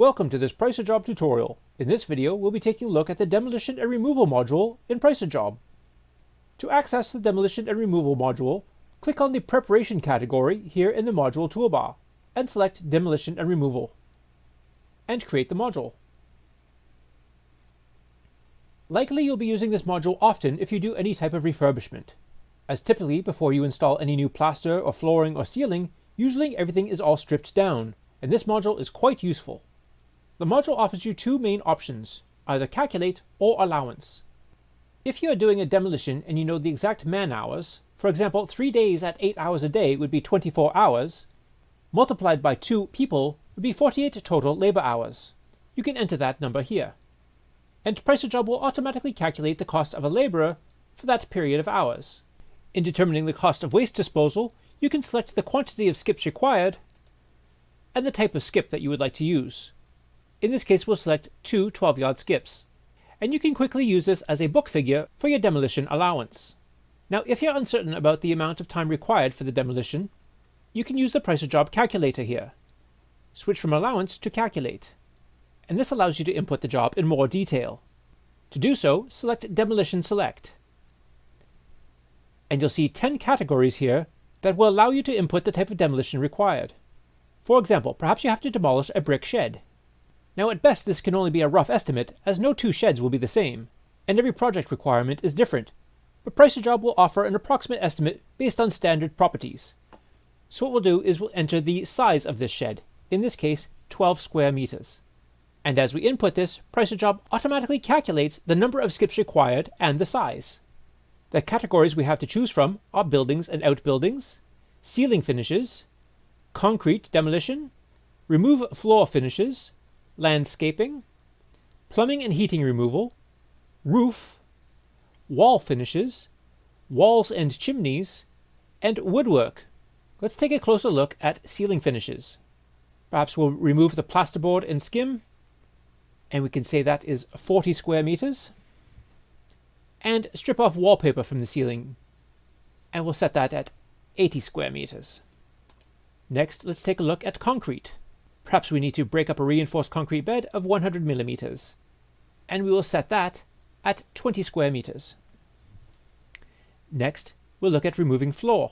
Welcome to this Price a Job tutorial. In this video, we'll be taking a look at the Demolition and Removal module in Price a Job. To access the Demolition and Removal module, click on the Preparation category here in the module toolbar and select Demolition and Removal and create the module. Likely you'll be using this module often if you do any type of refurbishment, as typically before you install any new plaster or flooring or ceiling, usually everything is all stripped down, and this module is quite useful. The module offers you two main options, either Calculate or Allowance. If you are doing a demolition and you know the exact man hours, for example 3 days at 8 hours a day would be 24 hours, multiplied by 2 people would be 48 total labor hours. You can enter that number here. And Price a Job will automatically calculate the cost of a laborer for that period of hours. In determining the cost of waste disposal, you can select the quantity of skips required and the type of skip that you would like to use. In this case, we'll select 2 12-yard skips. And you can quickly use this as a book figure for your demolition allowance. Now, if you're uncertain about the amount of time required for the demolition, you can use the Price a Job calculator here. Switch from Allowance to Calculate. And this allows you to input the job in more detail. To do so, select Demolition Select. And you'll see 10 categories here that will allow you to input the type of demolition required. For example, perhaps you have to demolish a brick shed. Now at best this can only be a rough estimate, as no two sheds will be the same, and every project requirement is different, but Price a Job will offer an approximate estimate based on standard properties. So what we'll do is we'll enter the size of this shed, in this case 12 square meters. And as we input this, Price a Job automatically calculates the number of skips required and the size. The categories we have to choose from are buildings and outbuildings, ceiling finishes, concrete demolition, remove floor finishes, landscaping, plumbing and heating removal, roof, wall finishes, walls and chimneys, and woodwork. Let's take a closer look at ceiling finishes. Perhaps we'll remove the plasterboard and skim, and we can say that is 40 square meters. And strip off wallpaper from the ceiling, and we'll set that at 80 square meters. Next, let's take a look at concrete. Perhaps we need to break up a reinforced concrete bed of 100 millimeters, and we will set that at 20 square meters. Next, we'll look at removing floor.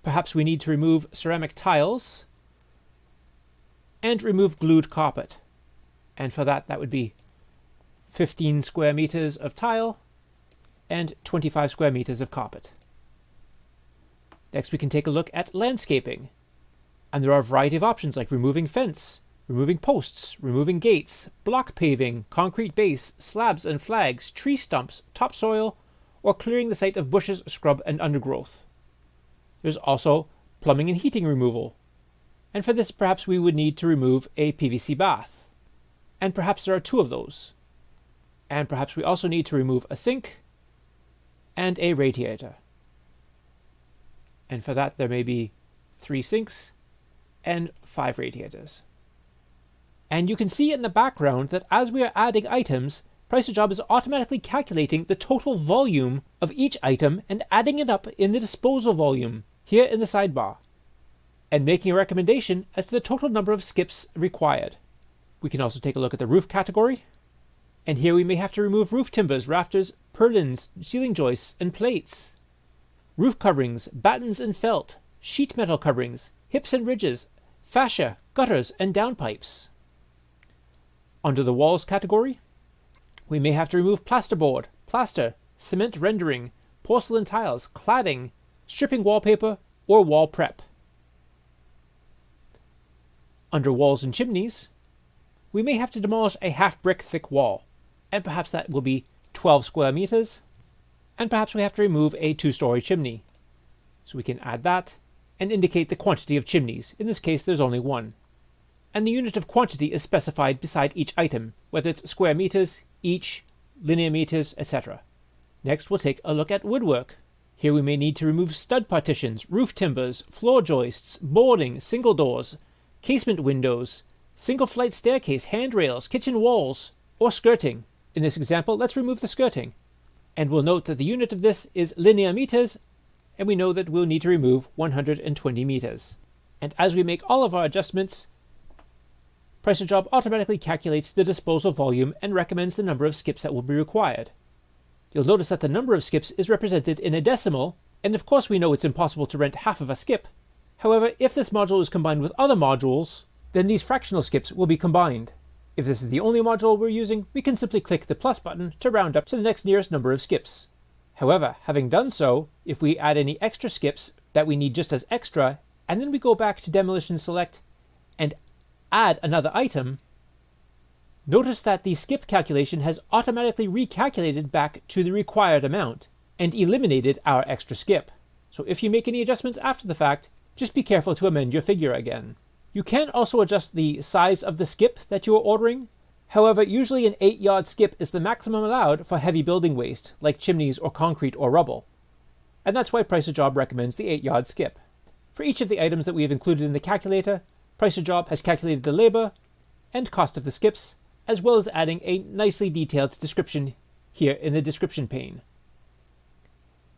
Perhaps we need to remove ceramic tiles and remove glued carpet, and for that would be 15 square meters of tile and 25 square meters of carpet. Next we can take a look at landscaping. And there are a variety of options like removing fence, removing posts, removing gates, block paving, concrete base, slabs and flags, tree stumps, topsoil, or clearing the site of bushes, scrub and undergrowth. There's also plumbing and heating removal. And for this perhaps we would need to remove a PVC bath. And perhaps there are 2 of those. And perhaps we also need to remove a sink and a radiator. And for that there may be 3 sinks and 5 radiators. And you can see in the background that as we are adding items, Price a Job is automatically calculating the total volume of each item and adding it up in the disposal volume here in the sidebar, and making a recommendation as to the total number of skips required. We can also take a look at the roof category. And here we may have to remove roof timbers, rafters, purlins, ceiling joists, and plates. Roof coverings, battens and felt, sheet metal coverings, hips and ridges, fascia, gutters, and downpipes. Under the walls category, we may have to remove plasterboard, plaster, cement rendering, porcelain tiles, cladding, stripping wallpaper, or wall prep. Under walls and chimneys, we may have to demolish a half-brick thick wall, and perhaps that will be 12 square meters, and perhaps we have to remove a 2-story chimney. So we can add that and indicate the quantity of chimneys. In this case there's only 1. And the unit of quantity is specified beside each item, whether it's square meters, each, linear meters, etc. Next we'll take a look at woodwork. Here we may need to remove stud partitions, roof timbers, floor joists, boarding, single doors, casement windows, single flight staircase, handrails, kitchen walls, or skirting. In this example, let's remove the skirting. And we'll note that the unit of this is linear meters, and we know that we'll need to remove 120 meters. And as we make all of our adjustments, Price a Job automatically calculates the disposal volume and recommends the number of skips that will be required. You'll notice that the number of skips is represented in a decimal, and of course we know it's impossible to rent half of a skip. However, if this module is combined with other modules, then these fractional skips will be combined. If this is the only module we're using, we can simply click the plus button to round up to the next nearest number of skips. However, having done so, if we add any extra skips that we need just as extra, and then we go back to Demolition Select and add another item, notice that the skip calculation has automatically recalculated back to the required amount and eliminated our extra skip. So if you make any adjustments after the fact, just be careful to amend your figure again. You can also adjust the size of the skip that you are ordering. However, usually an 8-yard skip is the maximum allowed for heavy building waste, like chimneys or concrete or rubble. And that's why Price a Job recommends the 8-yard skip. For each of the items that we have included in the calculator, Price a Job has calculated the labor and cost of the skips, as well as adding a nicely detailed description here in the description pane.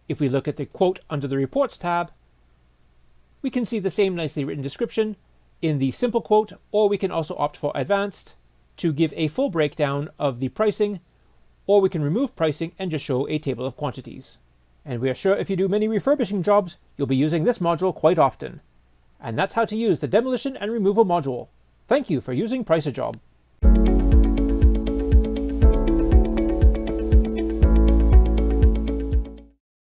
If we look at the quote under the Reports tab, we can see the same nicely written description in the simple quote, or we can also opt for advanced to give a full breakdown of the pricing, or we can remove pricing and just show a table of quantities. And we are sure if you do many refurbishing jobs, you'll be using this module quite often. And that's how to use the Demolition and Removal module. Thank you for using Price a Job.